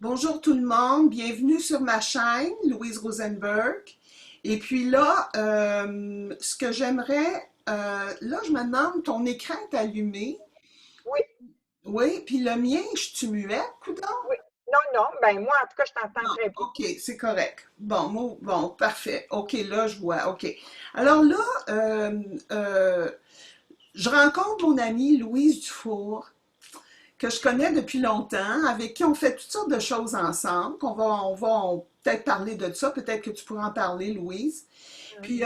Bonjour tout le monde, bienvenue sur ma chaîne, Louise Rosenberg. Et puis là, ce que j'aimerais, là je me demande, ton écran est allumé. Oui, Oui, puis le mien, je suis muette, coudonc? oui. Non, non, ben moi, en tout cas, je t'entends Non, très bien. ok, c'est correct. Bon, bon, parfait. Ok, là je vois, ok. Alors là, euh, euh, je rencontre mon amie Louise Dufour, que je connais depuis longtemps, avec qui on fait toutes sortes de choses ensemble, qu'on va peut-être parler de ça, peut-être que tu pourras en parler, Louise. Mhm. Puis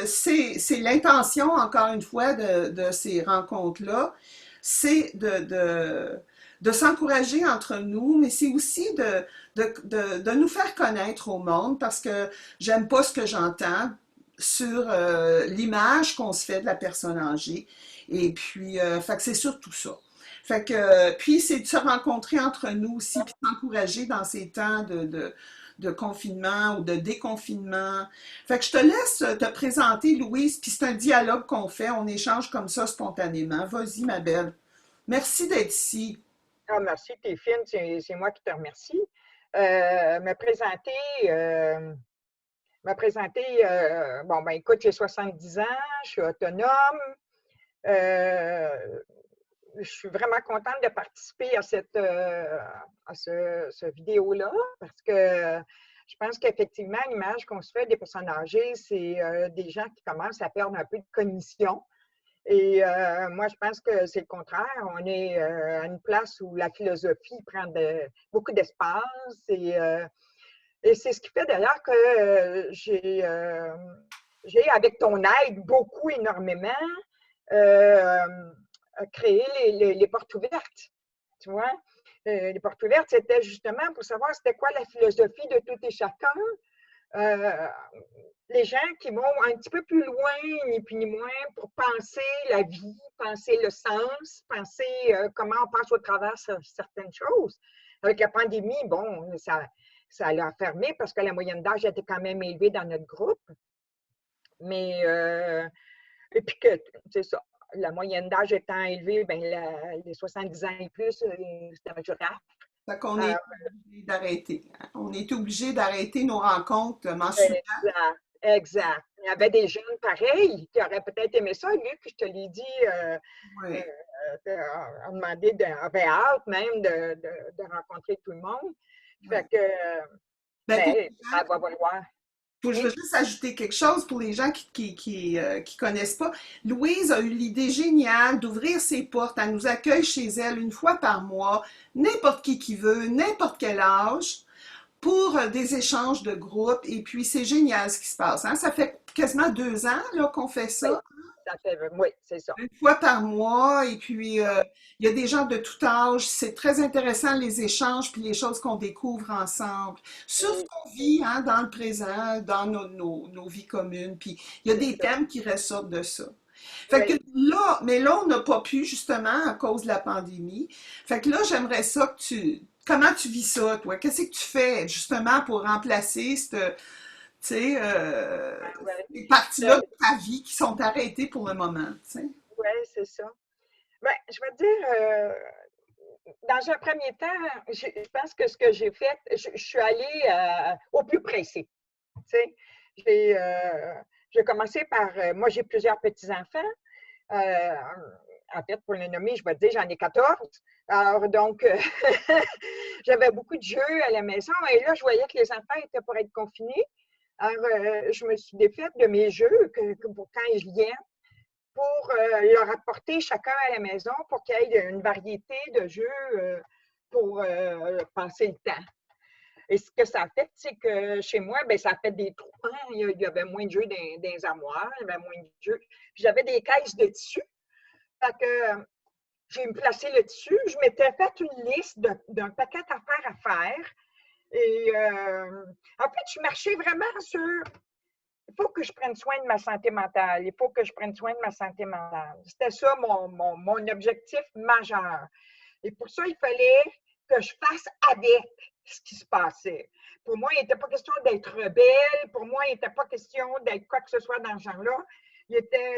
c'est l'intention, encore une fois, de ces rencontres-là, c'est de s'encourager entre nous, mais c'est aussi de nous faire connaître au monde, parce que j'aime pas ce que j'entends sur l'image qu'on se fait de la personne âgée. Et puis, fait que c'est surtout ça. Fait que, puis c'est de se rencontrer entre nous aussi, puis s'encourager dans ces temps de confinement ou de déconfinement. Fait que je te laisse te présenter, Louise, puis c'est un dialogue qu'on fait, on échange comme ça spontanément. Vas-y, ma belle. Merci d'être ici. Ah, merci, t'es fine, c'est moi qui te remercie. Euh, me présenter, euh, bon, ben écoute, j'ai 70 ans, je suis autonome. Euh, je suis vraiment contente de participer à ce vidéo-là parce que je pense qu'effectivement, l'image qu'on se fait des personnes âgées, c'est des gens qui commencent à perdre un peu de cognition. Et moi, je pense que c'est le contraire. On est à une place où la philosophie prend beaucoup d'espace et c'est ce qui fait d'ailleurs que j'ai, avec ton aide, beaucoup, énormément, euh, créé les portes ouvertes. Tu vois? Les portes ouvertes, c'était justement pour savoir c'était quoi la philosophie de tout et chacun. Euh, les gens qui vont un petit peu plus loin, ni plus ni moins, pour penser la vie, penser le sens, penser comment on passe au travers certaines choses. Avec la pandémie, bon, ça l'a fermé parce que la moyenne d'âge était quand même élevée dans notre groupe. Mais, et puis que, c'est ça, la moyenne d'âge étant élevée, ben, les 70 ans et plus, c'est un girafe. Fait qu'on est Alors, obligé d'arrêter, hein. On est obligé d'arrêter nos rencontres mensuelles. exact, exact. Il y avait des jeunes pareils qui auraient peut-être aimé ça, Luc, je te l'ai dit, euh, Ouais. a demandé, avait hâte même de rencontrer tout le monde. Fait Ouais. que, Ben, pour mais ça va valoir. je veux Oui, juste ajouter quelque chose pour les gens qui connaissent pas. Louise a eu l'idée géniale d'ouvrir ses portes. Elle nous accueille chez elle une fois par mois, n'importe qui veut, n'importe quel âge, pour des échanges de groupe. Et puis, c'est génial ce qui se passe, hein. Ça fait quasiment 2 ans là, qu'on fait oui, ça. oui, c'est ça. Une fois par mois, et puis il y a des gens de tout âge. C'est très intéressant les échanges puis les choses qu'on découvre ensemble sur ce Oui, qu'on vit, hein, dans le présent, dans nos vies communes. Puis il y a c'est des ça. thèmes qui ressortent de ça. Fait que Oui. là, mais là, on n'a pas pu justement à cause de la pandémie. Fait que là, j'aimerais ça que comment tu vis ça, toi? Qu'est-ce que tu fais justement pour remplacer tu sais, Ouais. ces parties-là de ta vie qui sont arrêtées pour le moment, tu sais? Ouais, c'est ça. Ben, je vais te dire, dans un premier temps, je pense que ce que j'ai fait, je suis allée au plus pressé. Tu sais, j'ai commencé par, moi j'ai plusieurs petits-enfants. Euh, en fait, pour les nommer, je vais te dire, j'en ai 14. Alors, donc, j'avais beaucoup de jeux à la maison et là, je voyais que les enfants étaient pour être confinés. Alors, je me suis défaite de mes jeux que pour quand ils viennent pour leur apporter chacun à la maison pour qu'il y ait une variété de jeux pour passer le temps. Et ce que ça a fait, c'est que chez moi, ben, ça a fait des trous. Hein. Il y avait moins de jeux dans les armoires, il y avait moins de jeux. Puis j'avais des caisses de tissu. Fait que j'ai placé le tissu. Je m'étais fait une liste d'un paquet d'affaires à faire. Et en fait, je marchais vraiment sur il faut que je prenne soin de ma santé mentale. Il faut que je prenne soin de ma santé mentale. C'était ça mon objectif majeur. Et pour ça, il fallait que je fasse avec ce qui se passait. Pour moi, il n'était pas question d'être rebelle. Pour moi, il n'était pas question d'être quoi que ce soit dans ce genre-là.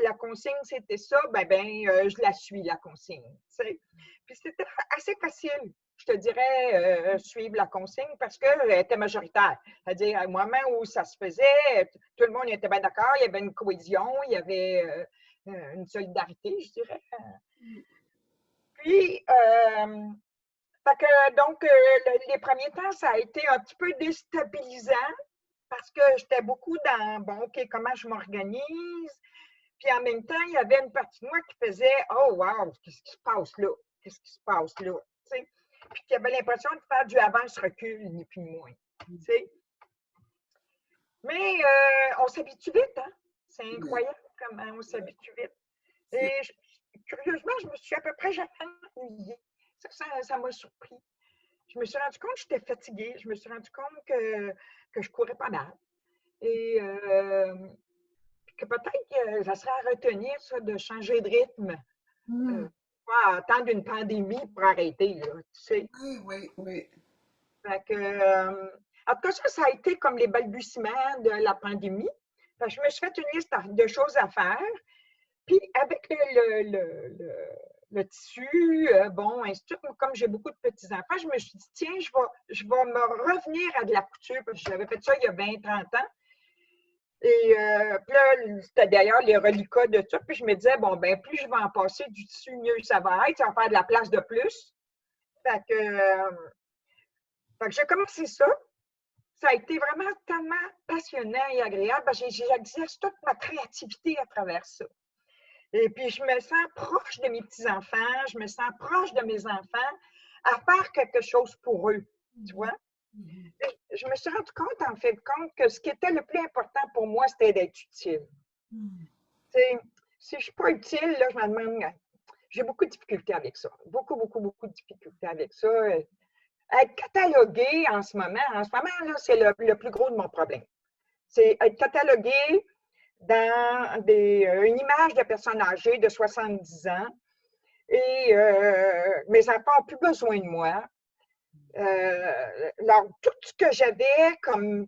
La consigne, c'était ça, je la suis, la consigne. Tu sais. Puis c'était assez facile. je te dirais, suivre la consigne parce qu'elle était majoritaire. C'est-à-dire, au moment où ça se faisait, tout le monde était bien d'accord, il y avait une cohésion, il y avait une solidarité, je dirais. Puis, fait que, donc, les premiers temps, ça a été un petit peu déstabilisant parce que j'étais beaucoup dans, bon, OK, comment je m'organise? Puis en même temps, il y avait une partie de moi qui faisait, oh, wow, qu'est-ce qui se passe là? Qu'est-ce qui se passe là? Tu sais? Puis qui avait l'impression de faire du avance-recul, ni plus ni moins. Tu sais? Mais on s'habitue vite, hein? C'est incroyable comment on s'habitue vite. Et curieusement, je me suis à peu près jamais ennuyée. Ça m'a surpris. Je me suis rendu compte que j'étais fatiguée. Je me suis rendu compte que je courais pas mal. Et que peut-être que ça serait à retenir, ça, de changer de rythme. Pas attendre une pandémie pour arrêter, là, tu sais. Oui, oui, oui. Fait que, en tout cas, ça a été comme les balbutiements de la pandémie. Fait que je me suis fait une liste de choses à faire. Puis avec le tissu, bon, ainsi de suite, comme j'ai beaucoup de petits-enfants, je me suis dit, tiens, je vais me revenir à de la couture, parce que j'avais fait ça il y a 20-30 ans. Et puis là, c'était d'ailleurs les reliquats de ça. Puis je me disais, bon, ben plus je vais en passer du tissu, mieux ça va être. Ça va faire de la place de plus. Fait que j'ai commencé ça. Ça a été vraiment tellement passionnant et agréable. J'exerce toute ma créativité à travers ça. Et puis, je me sens proche de mes petits-enfants, je me sens proche de mes enfants à faire quelque chose pour eux, tu vois? Et je me suis rendu compte, en fait, que ce qui était le plus important pour moi, c'était d'être utile. Si je ne suis pas utile, là, je me demande, j'ai beaucoup de difficultés avec ça. Beaucoup, beaucoup, beaucoup de difficultés avec ça. Être catalogué en ce moment, là, c'est le plus gros de mon problème. C'est être catalogué dans une image de personne âgée de 70 ans et mes enfants n'ont plus besoin de moi. Alors, tout ce que j'avais comme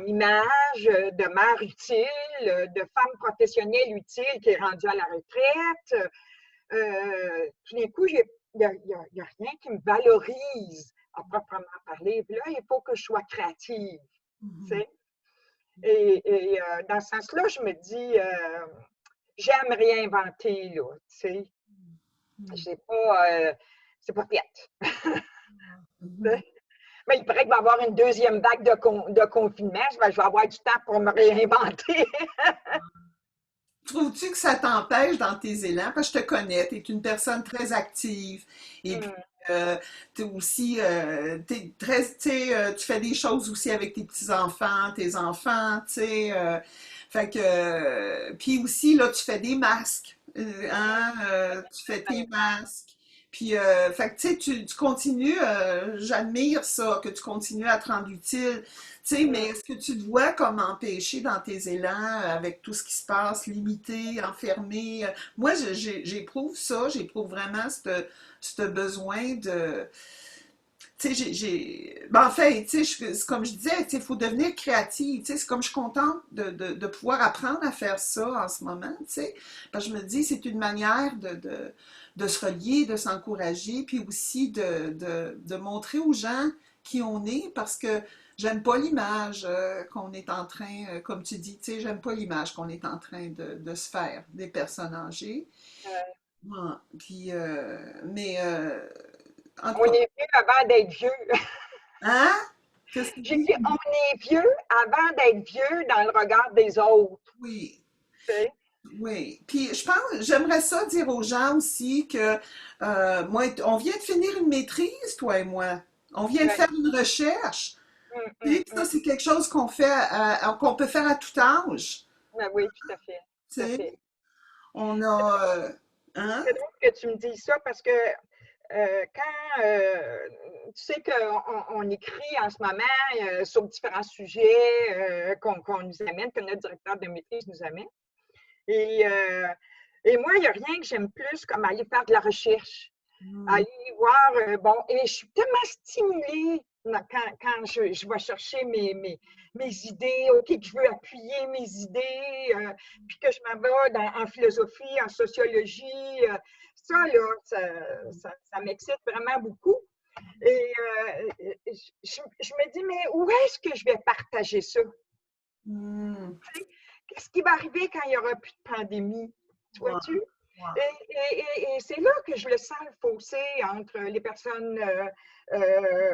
image de mère utile, de femme professionnelle utile qui est rendue à la retraite, tout d'un coup, il n'y a rien qui me valorise à proprement parler. Puis là, il faut que je sois créative. Et dans ce sens-là, je me dis, j'aime réinventer, là, tu sais. C'est pas bête. Mais il paraît qu'il va y avoir une deuxième vague de confinement. Je vais avoir du temps pour me réinventer. Trouves-tu que ça t'empêche dans tes élans? Parce que je te connais, tu es une personne très active. Et puis, tu aussi, très, tu fais des choses aussi avec tes petits-enfants, tes enfants, tu sais. Fait que, puis aussi, là, tu fais des masques. Tu fais tes masques. Puis, fait que, tu continues, j'admire ça, que tu continues à te rendre utile. Tu sais, mais est-ce que tu te vois comme empêché dans tes élans avec tout ce qui se passe, limité, enfermé? Moi, j'éprouve ça, j'éprouve vraiment ce besoin de... Tu sais, ben, en fait, tu sais, comme je disais, tu sais, il faut devenir créatif. Tu sais, c'est comme je suis contente de pouvoir apprendre à faire ça en ce moment, tu sais. Parce que je me dis, c'est une manière de se relier, de s'encourager, puis aussi de montrer aux gens qui on est, parce que j'aime pas l'image qu'on est en train, comme tu dis, tu sais, j'aime pas l'image qu'on est en train de se faire des personnes âgées. Ouais, puis, en tout On cas, est vieux avant d'être vieux. hein? Qu'est-ce que tu J'ai dis? dit, on est vieux avant d'être vieux dans le regard des autres. Oui, Tu sais? oui. Puis je pense, j'aimerais ça dire aux gens aussi que moi, on vient de finir une maîtrise, toi et moi. On vient de Ouais. faire une recherche. Hum, Tu hum, sais, puis ça, hum. c'est quelque chose qu'on fait, qu'on peut faire à tout âge. Ben oui, tout à fait. Tu Tout à sais, fait. on a, hein? C'est drôle que tu me dises ça parce que quand tu sais qu'on écrit en ce moment sur différents sujets qu'on nous amène, que notre directeur de maîtrise nous amène. Et, euh, et moi, il n'y a rien que j'aime plus comme aller faire de la recherche, Hmm. aller voir, bon, et je suis tellement stimulée quand je vais chercher mes idées, OK, que je veux appuyer mes idées, puis que je m'en vais en philosophie, en sociologie. Ça, là, ça m'excite vraiment beaucoup. Et je me dis, mais où est-ce que je vais partager ça? Hmm. Qu'est-ce qui va arriver quand il n'y aura plus de pandémie? Tu Ouais, vois-tu? ouais. Et c'est là que je le sens, le fossé entre les personnes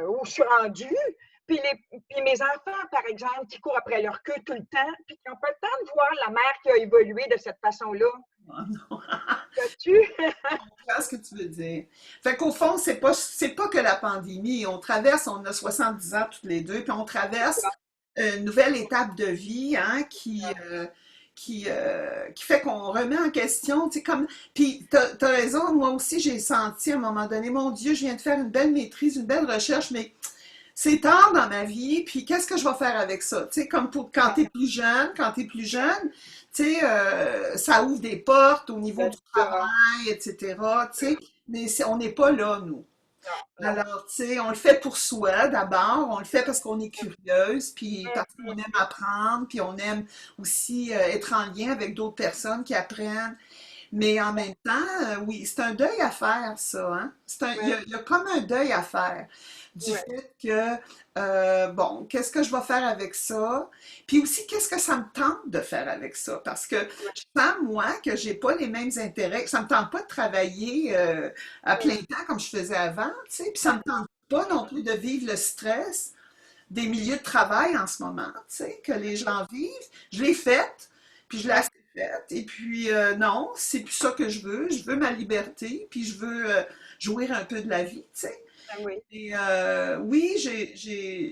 où je suis rendue, puis mes enfants, par exemple, qui courent après leur queue tout le temps, puis qui n'ont pas le temps de voir la mère qui a évolué de cette façon-là. Ah, non. Vois-tu? Je vois ce que tu veux dire. Fait qu'au fond, c'est pas que la pandémie. On a 70 ans toutes les deux, puis on traverse une nouvelle étape de vie, hein, qui fait qu'on remet en question, tu sais, comme, puis t'as raison, moi aussi j'ai senti à un moment donné, mon Dieu, je viens de faire une belle maîtrise, une belle recherche, mais c'est tard dans ma vie, puis qu'est-ce que je vais faire avec ça? Tu sais, comme pour quand t'es plus jeune, tu sais, ça ouvre des portes au niveau C'est du ça. travail, etc., tu sais, mais on n'est pas là, nous. Non, non. Alors, tu sais, on le fait pour soi d'abord, on le fait parce qu'on est curieuse, puis Hum, parce qu'on aime apprendre, puis on aime aussi être en lien avec d'autres personnes qui apprennent. Mais en même temps, oui, c'est un deuil à faire, ça, hein? ouais, Il y a comme un deuil à faire du ouais, fait que, bon, qu'est-ce que je vais faire avec ça? Puis aussi, qu'est-ce que ça me tente de faire avec ça? Parce que ouais, je sens, moi, que j'ai pas les mêmes intérêts, ça me tente pas de travailler à plein hum, temps comme je faisais avant, tu sais, puis ça me tente pas non plus de vivre le stress des milieux de travail en ce moment, tu sais, que les gens vivent. Je l'ai faite, puis je l'ai ouais, assez faite, et puis non, c'est plus ça que je veux. Je veux ma liberté, puis je veux jouir un peu de la vie, tu sais. ah oui. Et oui,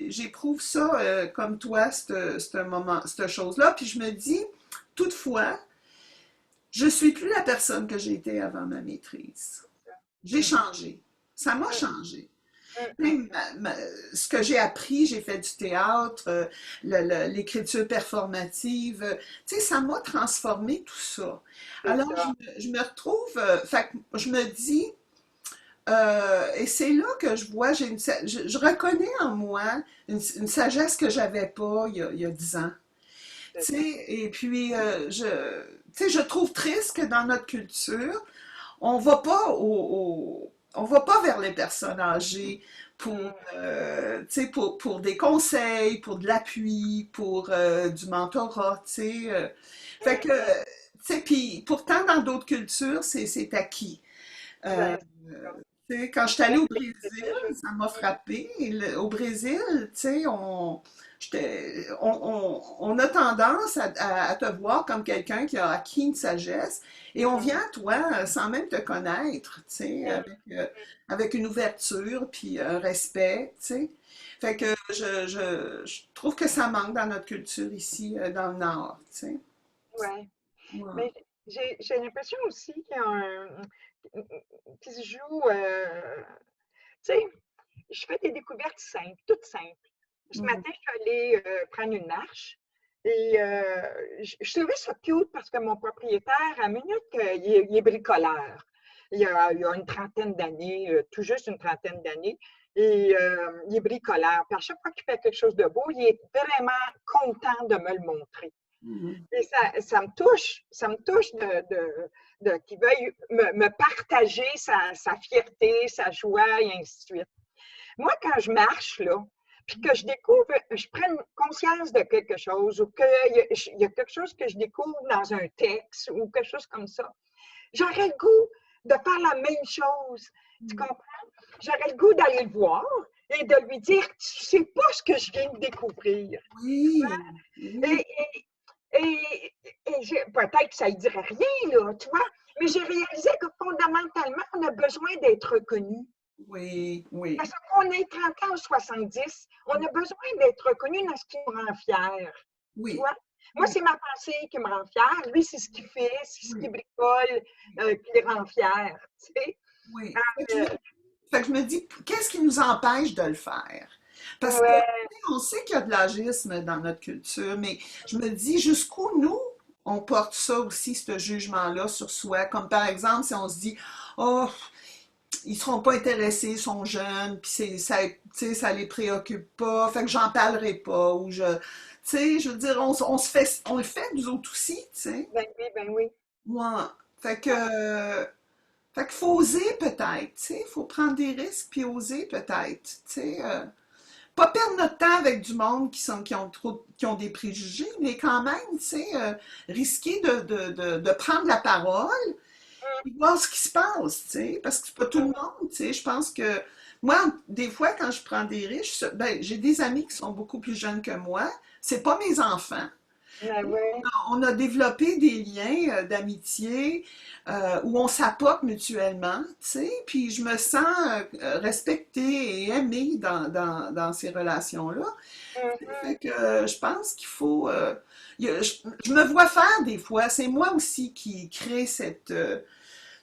j'éprouve ça comme toi, cette chose-là. Puis je me dis, toutefois, je suis plus la personne que j'étais avant ma maîtrise. J'ai Hum, changé. Ça m'a hum, changé. hum, Tu sais, ce que j'ai appris, j'ai fait du théâtre, l'écriture performative, tu sais, ça m'a transformé tout ça. c'est Alors, ça. je me retrouve, fait que je me dis, et c'est là que je vois, je reconnais en moi une sagesse que j'avais pas il y a 10 ans. C'est Tu ça. sais, et puis, tu sais, je trouve triste que dans notre culture, on va pas on va pas vers les personnes âgées pour, Hum, tu sais, pour des conseils, pour de l'appui, pour du mentorat, tu sais. Fait hum, que, tu sais, puis pourtant, dans d'autres cultures, c'est acquis. Euh, ouais, c'est ça. tu sais, quand je suis allée au C'est Brésil, déjà. ça m'a Hum, frappé. Au Brésil, tu sais, on a tendance à te voir comme quelqu'un qui a acquis une sagesse et on vient hum, à toi sans même te connaître, tu sais, hum, avec une ouverture puis un respect, tu sais. Fait que hum, je trouve que ça manque dans notre culture ici, dans le Nord, tu sais. ouais. Ouais. Mais j'ai l'impression aussi qu'il y a qui se joue, tu sais, je fais des découvertes simples, toutes simples. Ce Mhm. matin, je suis allée prendre une marche et je trouvais ça cute parce que mon propriétaire, à minute il est bricoleur. Il a une trentaine d'années, tout juste une trentaine d'années, et il est bricoleur. Puis à chaque fois qu'il fait quelque chose de beau, il est vraiment content de me le montrer. Mhm. Et ça me touche qu'il veuille me partager sa fierté, sa joie, et ainsi de suite. Moi, quand je marche, là, puis que je découvre, je prends conscience de quelque chose, ou qu'il y a quelque chose que je découvre dans un texte, ou quelque chose comme ça, j'aurais le goût de faire la même chose. Tu comprends? J'aurais le goût d'aller le voir et de lui dire, tu sais pas ce que je viens de découvrir. Oui, oui, Et, peut-être que ça ne dirait rien, là, tu vois, mais j'ai réalisé que fondamentalement, on a besoin d'être reconnu. oui, oui, Parce qu'on est 30 ans ou 70, on a besoin d'être reconnu dans ce qui nous rend fiers. Tu oui, vois? Moi, oui, c'est ma pensée qui me rend fière. Lui, c'est ce qu'il fait, c'est ce qu'il oui, bricole qui le rend fier. Tu sais? oui. Euh, Fait que je me dis, qu'est-ce qui nous empêche de le faire? Parce que, tu ouais, sais, on sait qu'il y a de l'agisme dans notre culture, mais je me dis, jusqu'où nous, on porte ça aussi, ce jugement-là sur soi. Comme par exemple, si on se dit, oh, ils seront pas intéressés, ils sont jeunes, puis ça, tu sais, ça les préoccupe pas, fait que j'en parlerai pas, ou tu sais, je veux dire, on le fait nous autres aussi, tu sais. ben oui, ben oui. Moi, fait que, Ouais, Fait qu'il faut oser peut-être, tu sais, il faut prendre des risques puis oser peut-être, tu sais. Pas perdre notre temps avec du monde qui ont des préjugés, mais quand même, tu sais, risquer de prendre la parole et voir ce qui se passe, tu sais, parce que c'est pas tout le monde, tu sais. Je pense que moi, des fois, quand je prends des risques, ben, j'ai des amis qui sont beaucoup plus jeunes que moi. C'est pas mes enfants. Ah ouais. On a développé des liens d'amitié où on s'apporte mutuellement, tu sais, puis je me sens respectée et aimée dans ces relations-là. Fait Mhm. que je pense qu'il faut... je me vois faire des fois, c'est moi aussi qui crée tu sais,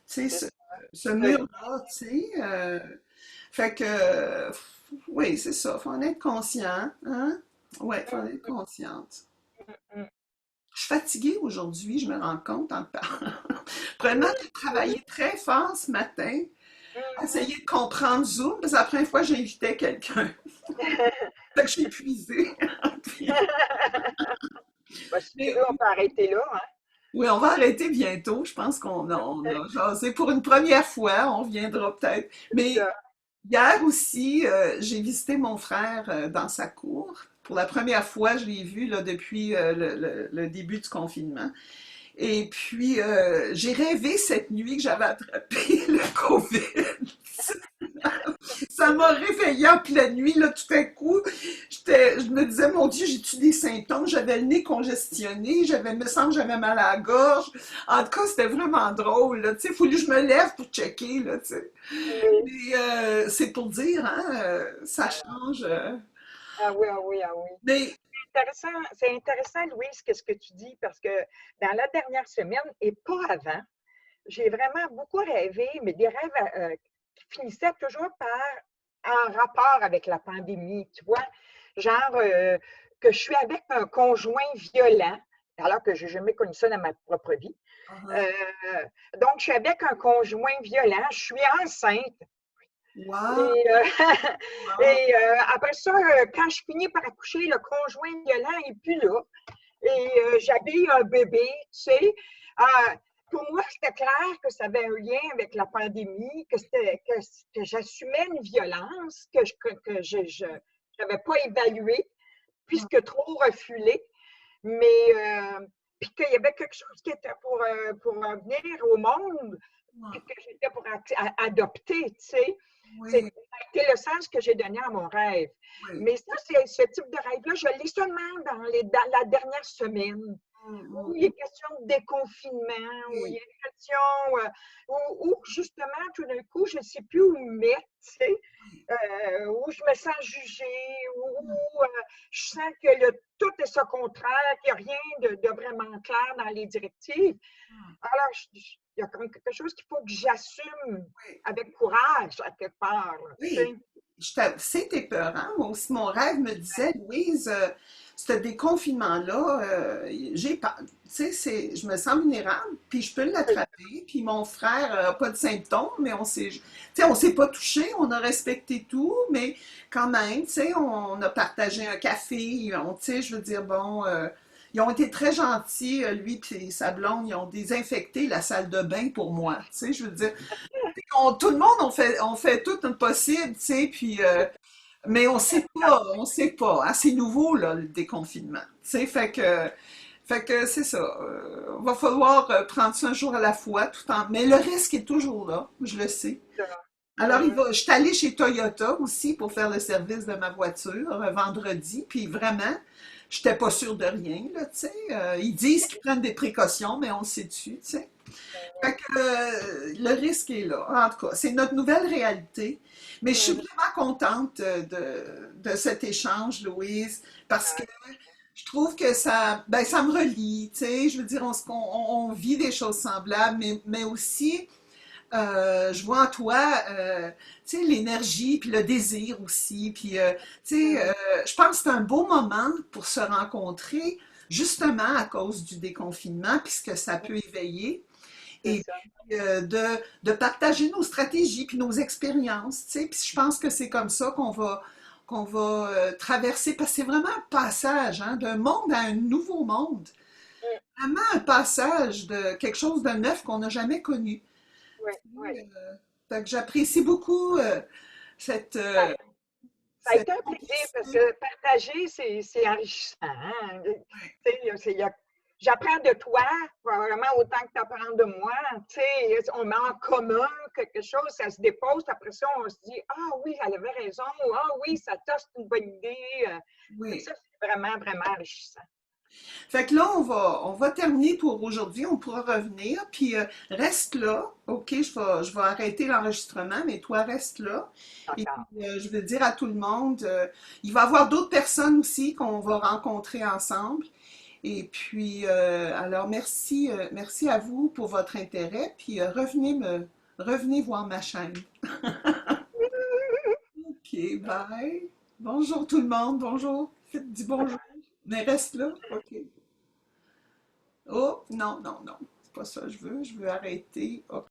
C'est ce ça. mur-là, tu sais. Fait que, oui, c'est ça, faut en être conscient, hein? Ouais, faut en être consciente. Mm, Je suis fatiguée aujourd'hui, je me rends compte en te parlant. Vraiment, oui, j'ai oui. travaillé très fort ce matin, Mhm. essayer de comprendre Zoom, parce que la première fois, j'invitais quelqu'un. Fait que je suis épuisée. Puis- Bah, si tu mais veux, on peut arrêter là, hein? oui, on va arrêter bientôt. Je pense on a jasé pour une première fois. On reviendra peut-être. Mais Ça. hier aussi, j'ai visité mon frère dans sa cour. Pour la première fois, je l'ai vu là, depuis le début du confinement. Et puis, j'ai rêvé cette nuit que j'avais attrapé le COVID. Ça m'a réveillée en pleine nuit, là, tout à coup. Je me disais, mon Dieu, j'ai-tu des symptômes? J'avais le nez congestionné, me semble que j'avais mal à la gorge. En tout cas, c'était vraiment drôle, là. Tu sais, il faut que je me lève pour checker, là, tu sais. Oui. Mais c'est pour dire, hein, ça change. Ah oui, ah oui, ah oui. Mais, C'est intéressant, Louise, qu'est-ce que tu dis, parce que dans la dernière semaine et pas avant, j'ai vraiment beaucoup rêvé, mais des rêves qui finissaient toujours par en rapport avec la pandémie, tu vois, genre que je suis avec un conjoint violent, alors que je n'ai jamais connu ça dans ma propre vie. uh-huh. Euh, donc, je suis avec un conjoint violent, je suis enceinte. Wow, Et, wow. après ça, quand je finis par accoucher, le conjoint violent n'est plus là. Et j'habille un bébé, tu sais. Euh, pour moi, c'était clair que ça avait un lien avec la pandémie, que j'assumais une violence que je n'avais pas évaluée, puisque trop reculée. Mais puis qu'il y avait quelque chose qui était pour venir au monde, puis que j'étais pour adopter, tu sais. Ça Oui, a été le sens que j'ai donné à mon rêve. oui. Mais ça, c'est ce type de rêve-là, je l'ai seulement dans la dernière semaine, où il Mm. est question de déconfinement, où il Oui. est question, où justement, tout d'un coup, je ne sais plus où me mettre, tu sais, où je me sens jugée, où je sens que tout est ce contraire, qu'il n'y a rien de vraiment clair dans les directives. Alors, il y a quand même quelque chose qu'il faut que j'assume Oui. avec courage, à quelque part, là, tu Oui, sais. c'est épeurant. Moi aussi, mon rêve me disait, Louise, ce déconfinement-là, j'ai pas, tu sais, je me sens vulnérable, puis je peux Oui, l'attraper. Puis mon frère n'a pas de symptômes, mais tu sais, on s'est pas touché, on a respecté tout, mais quand même, tu sais, on a partagé un café, tu sais, je veux dire, bon, ils ont été très gentils, lui et sa blonde, ils ont désinfecté la salle de bain pour moi, tu sais, je veux dire, tout le monde, on fait tout notre possible, tu sais, puis, mais on sait pas, hein, c'est nouveau, là, le déconfinement, tu sais, fait que c'est ça, va falloir prendre ça un jour à la fois, mais le risque est toujours là, je le sais. c'est ça. Alors, je suis allée chez Toyota aussi pour faire le service de ma voiture vendredi, puis vraiment, j'étais pas sûre de rien, là, tu sais, ils disent qu'ils prennent des précautions, mais on le sait dessus, tu sais. Fait que le risque est là. En tout cas, c'est notre nouvelle réalité. Mais je suis Mhm. vraiment contente de cet échange, Louise, parce que je trouve que ben, ça me relie. Tu sais, je veux dire, on vit des choses semblables, mais aussi, je vois en toi, tu sais, l'énergie, puis le désir aussi. Puis, tu sais, je pense que c'est un beau moment pour se rencontrer, justement à cause du déconfinement, puisque ça peut éveiller C'est et ça. puis de partager nos stratégies puis nos expériences, tu sais. Puis je pense que c'est comme ça qu'on va traverser, parce que c'est vraiment un passage hein, d'un monde à un nouveau monde. Mm. Vraiment un passage de quelque chose de neuf qu'on n'a jamais connu. oui, oui. Fait que j'apprécie beaucoup cette, Ça, ça a cette été un plaisir parce complicité. que partager, c'est enrichissant. Hein. Tu sais, j'apprends de toi, probablement autant que tu apprends de moi. Tu sais, on met en commun quelque chose, ça se dépose, après ça, on se dit ah oui, elle avait raison, ou ah oui, ça c'est une bonne idée. Fait que Oui. ça, c'est vraiment, vraiment enrichissant. Fait que là, on va terminer pour aujourd'hui. On pourra revenir. Puis reste là. OK, je vais arrêter l'enregistrement, mais toi, reste là. Et puis, D'accord. je vais dire à tout le monde, il va y avoir d'autres personnes aussi qu'on va rencontrer ensemble. Et puis, alors, merci à vous pour votre intérêt. Puis, revenez voir ma chaîne. OK, bye. Bonjour tout le monde. Bonjour. Dis bonjour. Mais reste là. OK. Oh, non, non, non. C'est pas ça que je veux. Je veux arrêter. OK.